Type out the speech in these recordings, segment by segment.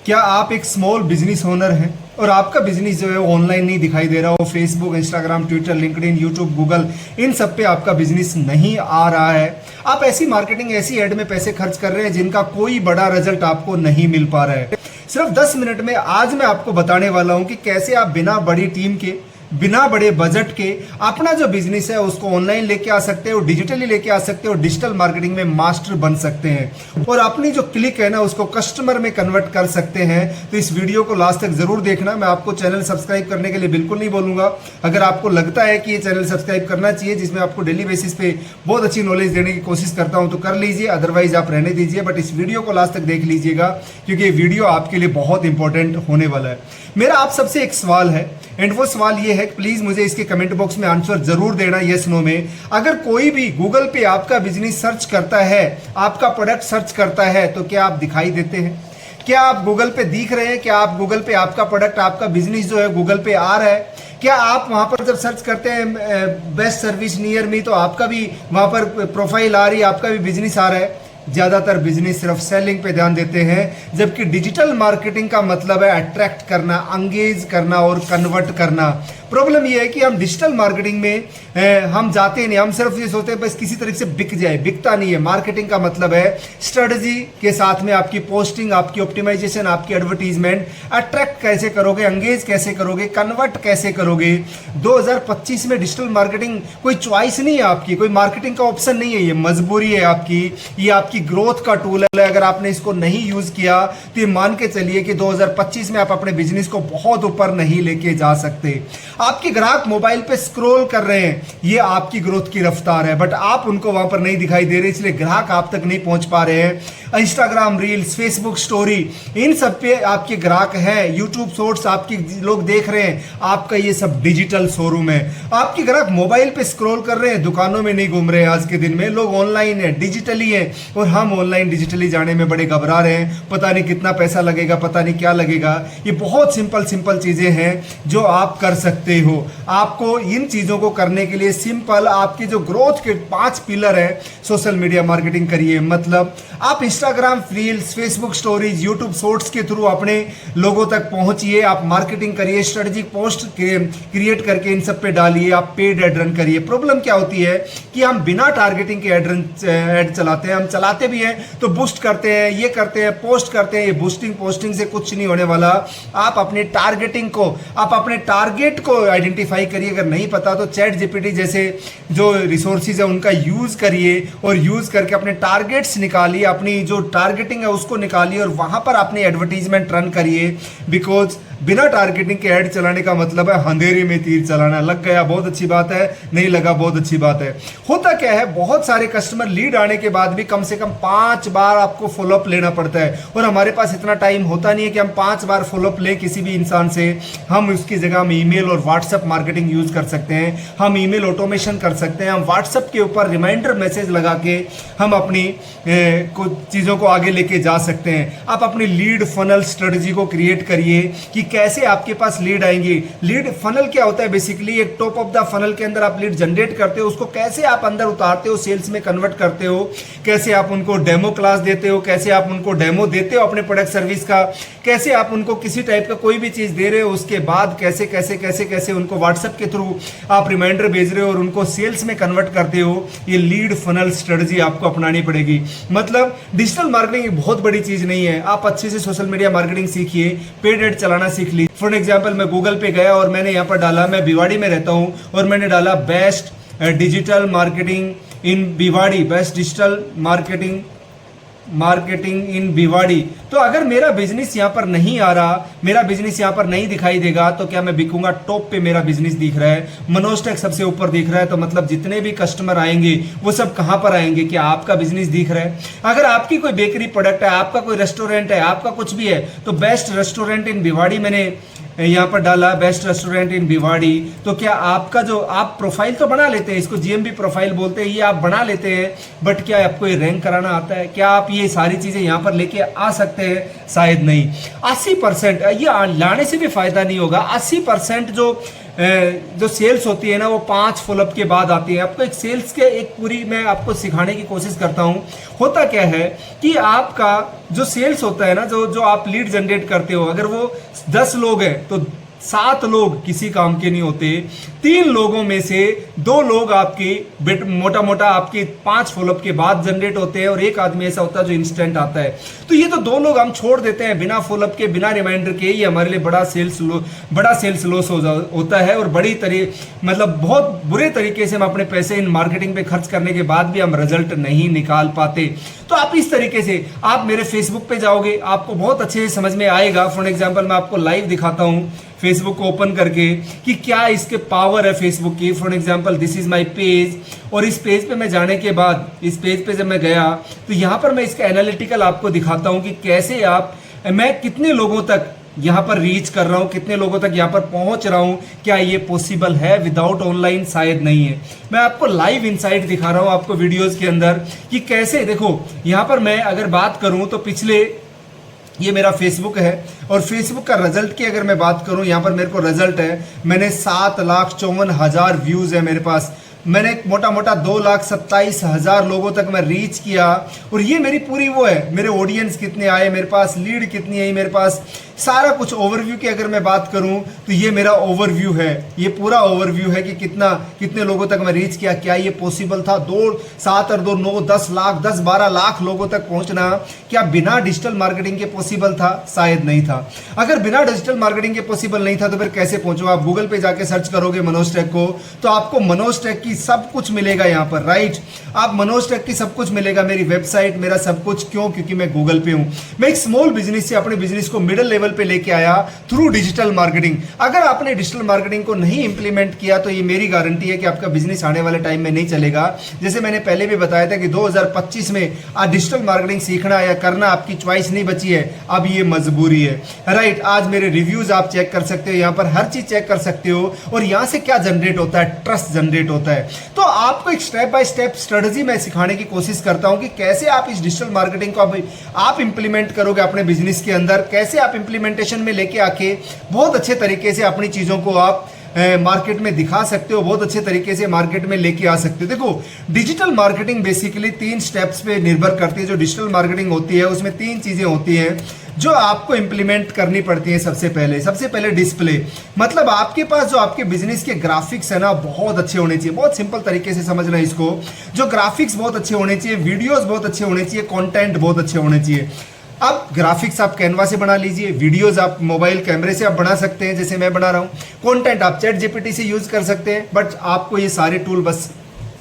क्या आप एक स्मॉल बिजनेस ओनर हैं और आपका बिजनेस जो है ऑनलाइन नहीं दिखाई दे रहा हो, Facebook, Instagram, Twitter, LinkedIn, YouTube, Google, इन सब पे आपका बिजनेस नहीं आ रहा है। आप ऐसी मार्केटिंग, ऐसी एड में पैसे खर्च कर रहे हैं जिनका कोई बड़ा रिजल्ट आपको नहीं मिल पा रहा है। सिर्फ 10 मिनट में आज मैं आपको बताने वाला हूं कि कैसे आप बिना बड़ी टीम के, बिना बड़े बजट के अपना जो बिजनेस है उसको ऑनलाइन लेके आ सकते हो, डिजिटली लेके आ सकते हो, डिजिटल मार्केटिंग में मास्टर बन सकते हैं और अपनी जो क्लिक है ना उसको कस्टमर में कन्वर्ट कर सकते हैं। तो इस वीडियो को लास्ट तक जरूर देखना। मैं आपको चैनल सब्सक्राइब करने के लिए बिल्कुल नहीं बोलूंगा। अगर आपको लगता है कि ये चैनल सब्सक्राइब करना चाहिए, जिसमें आपको डेली बेसिस पे बहुत अच्छी नॉलेज देने की कोशिश करता हूं, तो कर लीजिए, अदरवाइज आप रहने दीजिए। बट इस वीडियो को लास्ट तक देख लीजिएगा क्योंकि ये वीडियो आपके लिए बहुत इंपॉर्टेंट होने वाला है। मेरा आप सबसे एक सवाल है एंड वो सवाल ये है, प्लीज मुझे इसके कमेंट बॉक्स में आंसर जरूर देना, यस नो में। अगर कोई भी गूगल पे आपका बिजनेस सर्च करता है, आपका प्रोडक्ट सर्च करता है, तो क्या आप दिखाई देते हैं? क्या आप गूगल पे दिख रहे हैं? क्या आप गूगल पे आपका प्रोडक्ट, आपका बिजनेस जो है गूगल पे आ रहा है? क्या आप वहां पर जब सर्च करते हैं बेस्ट सर्विस नियर मी, तो आपका भी वहां पर प्रोफाइल आ रही है, आपका भी बिजनेस आ रहा है? ज़्यादातर बिजनेस सिर्फ सेलिंग पे ध्यान देते हैं, जबकि डिजिटल मार्केटिंग का मतलब है अट्रैक्ट करना, अंगेज करना और कन्वर्ट करना। प्रॉब्लम यह है कि हम डिजिटल मार्केटिंग में हम जाते नहीं, हम सिर्फ ये सोचते हैं बस किसी तरीके से बिक जाए। बिकता नहीं है। मार्केटिंग का मतलब है स्ट्रेटजी के साथ में आपकी पोस्टिंग, आपकी ऑप्टिमाइजेशन, आपकी एडवर्टीजमेंट, अट्रैक्ट कैसे करोगे, अंगेज कैसे करोगे, कन्वर्ट कैसे करोगे। 2025 में डिजिटल मार्केटिंग कोई चॉइस नहीं है आपकी, कोई मार्केटिंग का ऑप्शन नहीं है, ये मजबूरी है आपकी, ये आपकी ग्रोथ का टूल है। अगर आपने इसको नहीं यूज किया तो ये मान के चलिए कि 2025 में आप अपने बिजनेस को बहुत ऊपर नहीं लेके जा सकते। आपके ग्राहक मोबाइल पे स्क्रॉल कर रहे हैं, ये आपकी ग्रोथ की रफ्तार है, बट आप उनको वहां पर नहीं दिखाई दे रहे, इसलिए ग्राहक आप तक नहीं पहुंच पा रहे हैं। इंस्टाग्राम रील्स, फेसबुक स्टोरी, इन सब पे आपके ग्राहक हैं। यूट्यूब शॉर्ट्स आपके लोग देख रहे हैं, आपका ये सब डिजिटल शोरूम है। आपके ग्राहक मोबाइल पे स्क्रॉल कर रहे हैं, दुकानों में नहीं घूम रहे हैं। आज के दिन में लोग ऑनलाइन है, डिजिटली है, और हम ऑनलाइन डिजिटली जाने में बड़े घबरा रहे हैं। पता नहीं कितना पैसा लगेगा, पता नहीं क्या लगेगा। ये बहुत सिंपल चीजें हैं जो आप कर सकते हो। आपको इन चीजों को करने के लिए सिंपल आपकी जो ग्रोथ के 5 पिलर है, सोशल मीडिया मार्केटिंग करिए। मतलब आप Instagram reels, Facebook stories, YouTube shorts के थ्रू अपने लोगों तक पहुंचिए। आप मार्केटिंग करिए, स्ट्रेटेजिक पोस्ट क्रिएट करके इन सब पे डालिए। आप पेड एड रन करिए। प्रॉब्लम क्या होती है कि हम बिना टारगेटिंग के एड चलाते हैं। हम चलाते भी हैं तो बूस्ट करते हैं, ये करते हैं, पोस्ट करते हैं। ये बूस्टिंग पोस्टिंग से कुछ नहीं होने वाला। आप अपने टारगेटिंग को, आप अपने टारगेट को आइडेंटिफाई करिए। अगर नहीं पता तो चैट जीपीटी जैसे जो रिसोर्सेज है उनका यूज करिए और यूज करके अपने टारगेट्स निकालिए, अपनी जो टारगेटिंग है उसको निकालिए और वहां पर अपनी एडवर्टीजमेंट रन करिए। बिकॉज बिना टारगेटिंग के ऐड चलाने का मतलब है अंधेरे में तीर चलाना। लग गया बहुत अच्छी बात है, नहीं लगा बहुत अच्छी बात है। होता क्या है, बहुत सारे कस्टमर लीड आने के बाद भी कम से कम 5 बार आपको फॉलोअप लेना पड़ता है, और हमारे पास इतना टाइम होता नहीं है कि हम 5 बार फॉलोअप लें किसी भी इंसान से। हम उसकी जगह हम ईमेल और व्हाट्सएप मार्केटिंग यूज कर सकते हैं, हम ईमेल ऑटोमेशन कर सकते हैं, हम व्हाट्सएप के ऊपर रिमाइंडर मैसेज लगा के हम अपनी कुछ चीज़ों को आगे लेके जा सकते हैं। आप अपनी लीड फनल स्ट्रेटजी को क्रिएट करिए कि कैसे आपके पास लीड आएंगी। लीड फनल क्या होता है? बेसिकली एक टॉप ऑफ द फनल के अंदर आप लीड जनरेट करते हो, उसको कैसे आप अंदर उतारते हो, सेल्स में कन्वर्ट करते हो, कैसे आप उनको डेमो क्लास देते हो, कैसे आप उनको डेमो देते हो अपने प्रोडक्ट सर्विस का, कैसे आप उनको किसी टाइप का कोई भी चीज दे रहे हो, उसके बाद कैसे कैसे कैसे कैसे उनको व्हाट्सएप के थ्रू आप रिमाइंडर भेज रहे हो और उनको सेल्स में कन्वर्ट करते हो। ये लीड फनल स्ट्रेटजी आपको अपनानी पड़ेगी। मतलब डिजिटल मार्केटिंग बहुत बड़ी चीज नहीं है। आप अच्छे से सोशल मीडिया मार्केटिंग सीखिए, पेड एड चलाना सीख लीजिए। फॉर एग्जाम्पल, मैं गूगल पे गया और मैंने यहाँ पर डाला, मैं भिवाड़ी में रहता हूँ, और मैंने डाला best digital marketing in Bhiwadi, best digital marketing in Bhiwadi. तो अगर मेरा बिजनेस यहाँ पर नहीं आ रहा, मेरा बिजनेस यहाँ पर नहीं दिखाई देगा, तो क्या मैं बिकूंगा? टॉप पे मेरा बिजनेस दिख रहा है, मनोजटेक सबसे ऊपर दिख रहा है, तो मतलब जितने भी कस्टमर आएंगे वो सब कहां पर आएंगे? क्या आपका बिजनेस दिख रहा है? अगर आपकी कोई बेकरी प्रोडक्ट है, आपका कोई रेस्टोरेंट है, आपका कुछ भी है, तो बेस्ट रेस्टोरेंट इन भिवाड़ी मैंने यहाँ पर डाला, बेस्ट रेस्टोरेंट इन भिवाड़ी। तो क्या आपका जो आप प्रोफाइल तो बना लेते हैं, इसको जीएमबी प्रोफाइल बोलते हैं, ये आप बना लेते हैं, बट क्या आपको ये रैंक कराना आता है? क्या आप ये सारी चीजें यहाँ पर लेके आ सकते हैं? शायद नहीं। 80% ये लाने से भी फायदा नहीं होगा। 80% जो जो सेल्स होती है ना वो 5 फॉलोअप के बाद आती है। आपको एक सेल्स के एक पूरी मैं आपको सिखाने की कोशिश करता हूँ। होता क्या है कि आपका जो सेल्स होता है ना, जो आप लीड जनरेट करते हो, अगर वो 10 लोग हैं तो 7 लोग किसी काम के नहीं होते। 3 लोगों में से 2 लोग आपकी मोटा मोटा आपके 5 फॉलोअप के बाद जनरेट होते हैं और एक आदमी ऐसा होता है जो इंस्टेंट आता है। तो ये तो 2 लोग हम छोड़ देते हैं बिना फॉलोअप के, बिना रिमाइंडर के। ये हमारे लिए बड़ा सेल्स लॉस होता है और मतलब बहुत बुरे तरीके से हम अपने पैसे इन मार्केटिंग पे खर्च करने के बाद भी हम रिजल्ट नहीं निकाल पाते। तो आप इस तरीके से आप मेरे फेसबुक पे जाओगे, आपको बहुत अच्छे से समझ में आएगा। फॉर एग्जाम्पल मैं आपको लाइव दिखाता हूँ फेसबुक को ओपन करके कि क्या इसके पावर है फेसबुक की। For example this is my page, और इस पेज पे मैं जाने के बाद, इस पेज पे जब मैं गया तो यहाँ पर मैं इसका एनालिटिकल आपको दिखाता हूँ कि कैसे मैं कितने लोगों तक यहाँ पर रीच कर रहा हूँ, कितने लोगों तक यहाँ पर पहुँच रहा हूँ। क्या ये पॉसिबल है विदाउट ऑनलाइन? शायद नहीं है। मैं आपको लाइव इनसाइट दिखा रहा हूँ आपको वीडियोज के अंदर कि कैसे, देखो यहाँ पर मैं अगर बात करूँ तो पिछले, ये मेरा फेसबुक है और फेसबुक का रिजल्ट की अगर मैं बात करूं, यहाँ पर मेरे को रिजल्ट है, मैंने 7,54,000 व्यूज है मेरे पास। मैंने मोटा मोटा 2,27,000 लोगों तक मैं रीच किया। और ये मेरी पूरी वो है, मेरे ऑडियंस कितने आए मेरे पास, लीड कितनी आई मेरे पास, सारा कुछ ओवरव्यू की अगर मैं बात करूं तो ये मेरा ओवरव्यू है। ये पूरा ओवरव्यू है कि कितने लोगों तक मैं रीच किया। क्या ये पॉसिबल था 7 और 2 9 10 लाख 10-12 लाख लोगों तक पहुंचना? क्या बिना डिजिटल मार्केटिंग के पॉसिबल था? शायद नहीं था। अगर बिना डिजिटल मार्केटिंग के पॉसिबल नहीं था तो फिर कैसे पहुंचो? आप गूगल पे जाके सर्च करोगे मनोज टेक को तो आपको मनोज टेक की सब कुछ मिलेगा यहाँ पर, राइट। आप मनोज टेक की सब कुछ मिलेगा, मेरी वेबसाइट, मेरा सब कुछ। क्यों? क्योंकि मैं गूगल पे हूं। मैं एक स्मॉल बिजनेस से अपने बिजनेस को मिडिल लेवल पे लेके आया थ्रू डिजिटल मार्केटिंग। अगर आपने डिजिटल मार्केटिंग को नहीं इंप्लीमेंट किया तो ये मेरी गारंटी है कि आपका बिजनेस आने वाले टाइम में नहीं चलेगा। जैसे मैंने पहले भी बताया था कि 2025 में डिजिटल मार्केटिंग सीखना या करना आपकी चॉइस नहीं बची है, अब ये मजबूरी है, राइट। आज मेरे रिव्यूज आप चेक कर सकते हो, यहाँ पर हर चीज चेक कर सकते हो और यहाँ से क्या जनरेट होता है? ट्रस्ट जनरेट होता है। तो आपको एक स्टेप बाय स्टेप स्ट्रेटजी मैं सिखाने की कोशिश करता हूं कि कैसे आप इस डिजिटल मार्केटिंग को आप इंप्लीमेंट करोगे अपने बिजनेस के अंदर, कैसे आप इंप्लीमेंटेशन में लेके आके बहुत अच्छे तरीके से अपनी चीजों को आप मार्केट में दिखा सकते हो, बहुत अच्छे तरीके से मार्केट में लेके आ सकते हो। देखो, डिजिटल मार्केटिंग बेसिकली 3 स्टेप्स पे निर्भर करती है। जो डिजिटल मार्केटिंग होती है उसमें 3 चीजें होती हैं जो आपको इंप्लीमेंट करनी पड़ती है। सबसे पहले डिस्प्ले, मतलब आपके पास जो आपके बिजनेस के ग्राफिक्स है ना बहुत अच्छे होने चाहिए। बहुत सिंपल तरीके से समझना इसको, जो ग्राफिक्स बहुत अच्छे होने चाहिए, वीडियोस बहुत अच्छे होने चाहिए, कंटेंट बहुत अच्छे होने चाहिए। अब ग्राफिक्स आप कैनवा से बना लीजिए, वीडियोस आप मोबाइल कैमरे से आप बना सकते हैं जैसे मैं बना रहा हूँ, कंटेंट आप चैट जीपीटी से यूज कर सकते हैं। बट आपको ये सारे टूल बस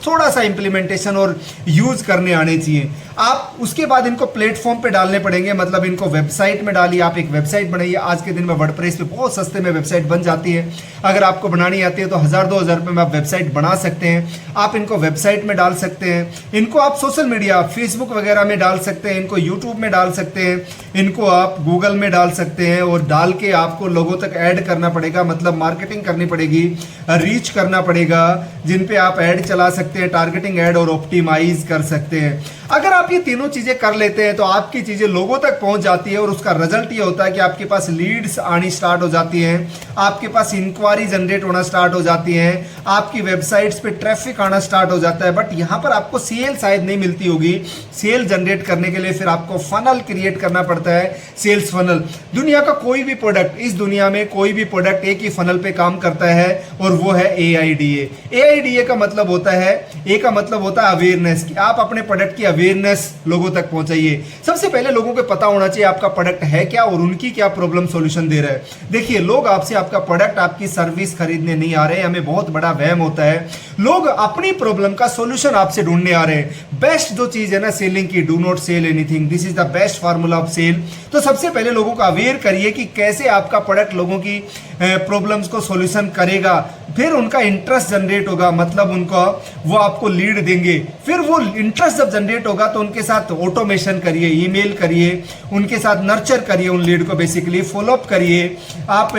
थोड़ा सा इंप्लीमेंटेशन और यूज करने आने चाहिए। आप उसके बाद इनको प्लेटफॉर्म पे डालने पड़ेंगे, मतलब इनको वेबसाइट में डालिए। आप एक वेबसाइट बनाइए, आज के दिन में वर्डप्रेस पे बहुत सस्ते में वेबसाइट बन जाती है। अगर आपको बनानी आती है तो 1000-2000 रुपये में आप वेबसाइट बना सकते हैं। आप इनको वेबसाइट में डाल सकते हैं, इनको आप सोशल मीडिया फेसबुक वगैरह में डाल सकते हैं, इनको यूट्यूब में डाल सकते हैं, इनको आप गूगल में डाल सकते हैं। और डाल के आपको लोगों तक ऐड करना पड़ेगा, मतलब मार्केटिंग करनी पड़ेगी, रीच करना पड़ेगा, जिन पे आप ऐड चला सकते हैं, टारगेटिंग ऐड और ऑप्टिमाइज कर सकते हैं। अगर आप ये तीनों चीजें कर लेते हैं तो आपकी चीजें लोगों तक पहुंच जाती है और उसका रिजल्ट ये होता है कि आपके पास लीड्स आनी स्टार्ट हो जाती हैं, आपके पास इंक्वायरी जनरेट होना स्टार्ट हो जाती है, आपकी वेबसाइट्स पे ट्रैफिक आना स्टार्ट हो जाता है। बट यहाँ पर आपको सेल शायद नहीं मिलती होगी। सेल जनरेट करने के लिए फिर आपको फनल क्रिएट करना पड़ता है, सेल्स फनल। दुनिया का कोई भी प्रोडक्ट, इस दुनिया में कोई भी प्रोडक्ट एक ही फनल पे काम करता है और वो है AIDA। AIDA का मतलब होता है, A का मतलब होता है अवेयरनेस, कि आप अपने प्रोडक्ट की अवेयरनेस लोगों तक पहुंचाइए। सबसे पहले लोगों को पता होना चाहिए आपका प्रोडक्ट है क्या और उनकी क्या प्रॉब्लम सॉल्यूशन दे रहा है। देखिए, लोग आपसे आपका प्रोडक्ट, आपकी सर्विस खरीदने नहीं आ रहे हैं, हमें बहुत बड़ा वहम होता है। लोग अपनी प्रॉब्लम का सॉल्यूशन आपसे ढूंढने आ रहे हैं। बेस्ट जो चीज है ना सेलिंग की, do not sell anything, this is the best formula of sale. तो सबसे पहले लोगों को अवेयर करिए कि कैसे आपका प्रोडक्ट लोगों की प्रॉब्लम्स को सॉल्यूशन करेगा, फिर उनका इंटरेस्ट जनरेट होगा, मतलब उनको वो आपको लीड देंगे। फिर वो इंटरेस्ट जब जनरेट होगा तो उनके साथ ऑटोमेशन करिए, ईमेल करिए, उनके साथ नर्चर करिए उन लीड को, बेसिकली फॉलोअप करिए। आप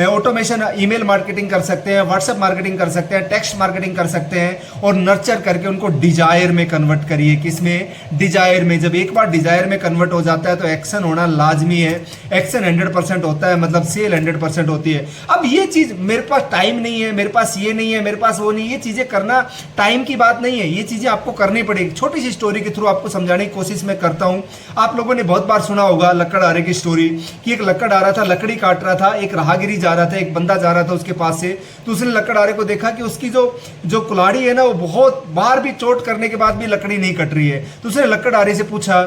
ऑटोमेशन ईमेल मार्केटिंग कर सकते हैं, व्हाट्सएप मार्केटिंग कर सकते हैं, टेक्स्ट मार्केटिंग कर सकते हैं, और नर्चर करके उनको डिजायर में कन्वर्ट करिए। किसमें? डिजायर में। जब एक बार डिजायर में कन्वर्ट हो जाता है तो एक्शन होना लाजमी है। एक्शन 100% होता है, मतलब सेल 100% होती है। अब ये चीज, मेरे पास टाइम नहीं है, मेरे पास ये नहीं है, मेरे पास वो नहीं, ये चीजें करना टाइम की बात नहीं है, ये चीजें आपको करनी पड़ेगी। छोटी सी स्टोरी के थ्रू आपको समझाने की कोशिश मैं करता हूं। आप लोगों ने बहुत बार सुना होगा लकड़हारे की स्टोरी, कि एक लकड़हारा था, लकड़ी काट रहा था, एक राहगीरी जा रहा था, एक बंदा जा रहा था उसके पास से, तो उसने लकड़हारे को देखा कि उसकी जो कुल्हाड़ी है ना, वो बहुत बार भी चोट करने के बाद भी लकड़ी नहीं कट रही है। तो उसने लकड़हारे से पूछा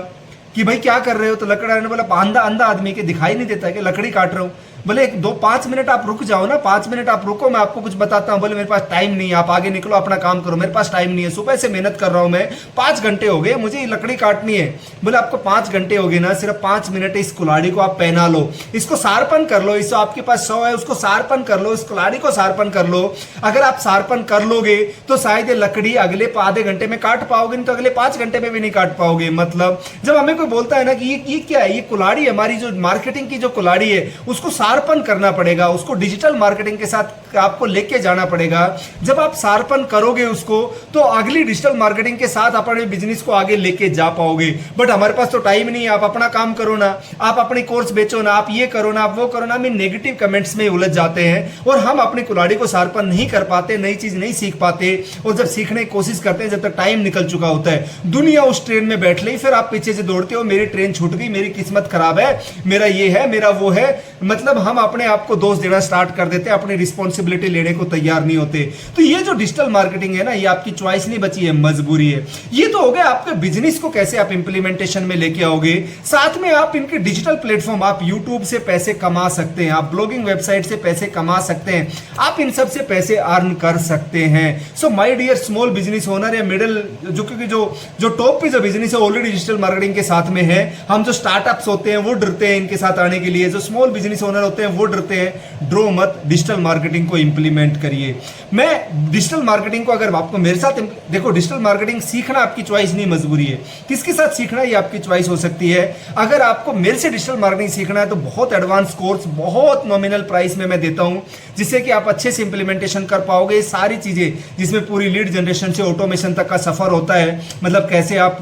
कि भाई क्या कर रहे हो? तो लकड़हारे ने बोला, अंधा आदमी के दिखाई नहीं देता है कि लकड़ी काट रहा हूं। बोले 5 मिनट आप रुक जाओ ना, 5 मिनट आप रुको, मैं आपको कुछ बताता हूं। बोले मेरे पास टाइम नहीं है, आप आगे निकलो, अपना काम करो, मेरे पास टाइम नहीं है, सुबह से मेहनत कर रहा हूं मैं, 5 घंटे हो गए, मुझे ये लकड़ी काटनी है। बोले आपको 5 घंटे हो गए ना, सिर्फ 5 मिनट इस कुल्हाड़ी को आप पहना लो, इसको शार्पन कर लो, इसको आपके पास 100 है उसको शार्पन कर लो, इस कुल्हाड़ी को शार्पन कर लो। अगर आप शार्पन कर लोगे तो शायद ये लकड़ी अगले आधे घंटे में काट पाओगे, नहीं तो अगले 5 घंटे में भी नहीं काट पाओगे। मतलब जब हमें कोई बोलता है ना कि ये क्या है, ये कुल्हाड़ी, हमारी जो मार्केटिंग की जो कुल्हाड़ी है उसको शार्पन करना पड़ेगा, उसको डिजिटल मार्केटिंग के साथ आपको लेके जाना पड़ेगा। जब आप शार्पन करोगे उसको, तो अगली डिजिटल मार्केटिंग के साथ अपने बिजनेस को आगे लेके जा पाओगे। बट हमारे पास तो टाइम नहीं है, आप अपना काम करो ना, आप अपनी कोर्स बेचो ना, आप ये करो ना, आप वो करो ना। हम नेगेटिव कमेंट्स में उलझ जाते हैं और हम अपनी कुल्हाड़ी को शार्पन नहीं कर पाते, नई चीज नहीं सीख पाते, और जब सीखने की कोशिश करते हैं जब तक टाइम निकल चुका होता है। दुनिया उस ट्रेन में बैठ ली, फिर आप पीछे से दौड़ते हो, मेरी ट्रेन छूट गई, मेरी किस्मत खराब है, मेरा ये है, मेरा वो है। मतलब हम अपने आप को दोष देना स्टार्ट कर देते हैं, अपनी रिस्पॉन्सिबिलिटी लेने को तैयार नहीं होते। तो ये जो डिजिटल मार्केटिंग है ना, ये आपकी चॉइस नहीं बची है, मजबूरी है। ये तो हो गया आपके बिजनेस को कैसे आप इंप्लीमेंटेशन में लेके आओगे। साथ में आप इनके डिजिटल प्लेटफॉर्म, आप यूट्यूब से पैसे कमा सकते हैं, आप ब्लॉगिंग वेबसाइट से पैसे कमा सकते हैं, आप इन सब से पैसे अर्न कर सकते हैं। So my dear small business owner या मिडिल, जो क्योंकि जो टॉप पे जो बिजनेस है ऑलरेडी डिजिटल मार्केटिंग के साथ में है। हम जो स्टार्टअप्स होते हैं वो डरते हैं इनके साथ आने के लिए, जो स्मॉल बिजनेस ओनर होते हैं वो डरते हैं। ड्रो मत, डिजिटल मार्केटिंग को इंप्लीमेंट करिए। मैं डिजिटल मार्केटिंग को, अगर आपको मेरे साथ देखो, डिजिटल मार्केटिंग सीखना आपकी चॉइस नहीं, मजबूरी है। किसके साथ सीखना ये आपकी चॉइस हो सकती है। अगर आपको मेरे से डिजिटल मार्केटिंग सीखना है तो बहुत एडवांस कोर्स, बहुत नॉमिनल प्राइस में मैं देता हूं, जिससे कि आप अच्छे से इंप्लीमेंटेशन कर पाओगे। सारी चीजें जिसमें पूरी लीड जनरेशन से ऑटोमेशन तक का सफर होता है, मतलब कैसे आप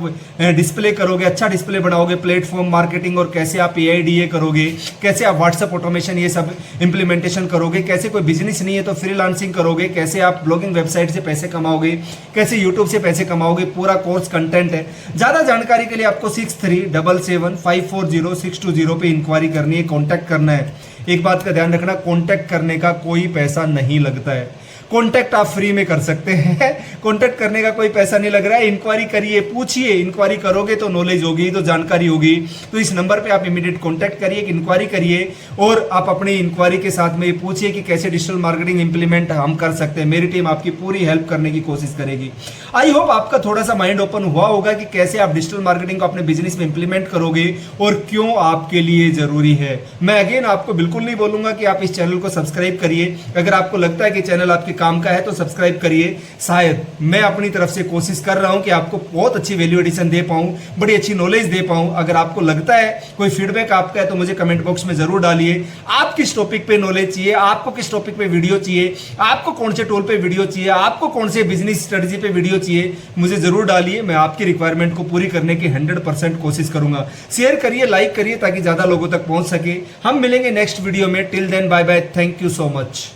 डिस्प्ले करोगे, अच्छा डिस्प्ले बनाओगे, प्लेटफॉर्म मार्केटिंग, और कैसे आप AIDA करोगे, कैसे आप व्हाट्सएप ऑटोमेशन ये सब इंप्लीमेंटेशन करोगे, कैसे कोई बिजनेस नहीं है तो फ्रीलांसिंग करोगे, कैसे आप ब्लॉगिंग वेबसाइट से पैसे कमाओगे, कैसे यूट्यूब से पैसे कमाओगे, पूरा कोर्स कंटेंट है। ज्यादा जानकारी के लिए आपको 6377540620 पे इंक्वायरी करनी है, कॉन्टैक्ट करना है। एक बात का ध्यान रखना, कॉन्टैक्ट करने का कोई पैसा नहीं लगता है। कॉन्टैक्ट आप फ्री में कर सकते हैं, कॉन्टैक्ट करने का कोई पैसा नहीं लग रहा है। इंक्वायरी करिए, पूछिए, इंक्वायरी करोगे तो नॉलेज होगी, तो जानकारी होगी। तो इस नंबर पे आप इमीडिएट कॉन्टैक्ट करिए, इंक्वायरी करिए, और आप अपनी इंक्वायरी के साथ में पूछिए कि कैसे डिजिटल मार्केटिंग इंप्लीमेंट हम कर सकते हैं। मेरी टीम आपकी पूरी हेल्प करने की कोशिश करेगी। आई होप आपका थोड़ा सा माइंड ओपन हुआ होगा कि कैसे आप डिजिटल मार्केटिंग को अपने बिजनेस में इंप्लीमेंट करोगे और क्यों आपके लिए जरूरी है। मैं अगेन आपको बिल्कुल नहीं बोलूंगा कि आप इस चैनल को सब्सक्राइब करिए। अगर आपको लगता है कि चैनल आपके काम का है तो सब्सक्राइब करिए। शायद मैं अपनी तरफ से कोशिश कर रहा हूं कि आपको बहुत अच्छी वैल्यू एडिशन दे पाऊं, बड़ी अच्छी नॉलेज दे पाऊं। अगर आपको लगता है, कोई फीडबैक आपका है, तो मुझे कमेंट बॉक्स में जरूर डालिए। आप किस टॉपिक पे नॉलेज चाहिए, आपको किस टॉपिक पे वीडियो चाहिए, आपको कौन से टूल पे वीडियो चाहिए, आपको कौन से बिजनेस स्ट्रेटजी पे वीडियो चाहिए, मुझे जरूर डालिए। मैं आपकी रिक्वायरमेंट को पूरी करने की 100% कोशिश करूंगा। शेयर करिए, लाइक करिए, ताकि ज्यादा लोगों तक पहुंच सके। हम मिलेंगे नेक्स्ट वीडियो में। Till then bye bye, thank you so much.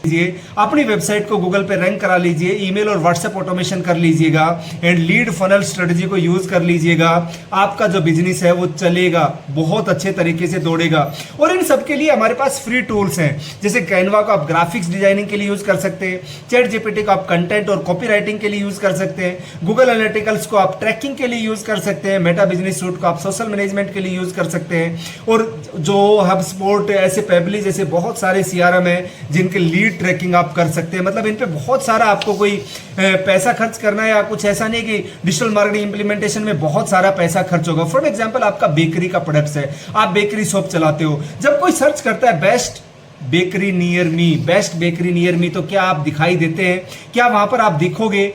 अपनी वेबसाइट को गूगल पे रैंक करा लीजिए, ईमेल और व्हाट्सएप ऑटोमेशन कर लीजिएगा, एंड लीड फनल स्ट्रेटजी को यूज कर लीजिएगा। आपका जो बिजनेस है वो चलेगा, बहुत अच्छे तरीके से दौड़ेगा। और इन सब के लिए हमारे पास फ्री टूल्स हैं, जैसे कैनवा को आप ग्राफिक्स डिजाइनिंग के लिए यूज कर सकते हैं, चैट जीपीटी को आप कंटेंट और कॉपी राइटिंग के लिए यूज कर सकते हैं, गूगल एनालिटिकल्स को आप ट्रैकिंग के लिए यूज कर सकते हैं, मेटा बिजनेस सूट को आप सोशल मैनेजमेंट के लिए यूज कर सकते हैं, और जो HubSpot, ऐसे पेबली जैसे बहुत सारे CRM है जिनके लीड ट्रैकिंग आप कर सकते हैं। मतलब इन पे बहुत सारा आपको कोई पैसा खर्च करना है या कुछ ऐसा नहीं कि डिजिटल मार्केटिंग इंप्लीमेंटेशन में बहुत सारा पैसा खर्च होगा। फॉर एग्जांपल, आपका बेकरी का प्रोडक्ट्स है, आप बेकरी शॉप चलाते हो, जब कोई सर्च करता है best bakery near me, best bakery near me, तो क्या आप दिखाई देते हैं? क्या वहां पर आप दिखोगे?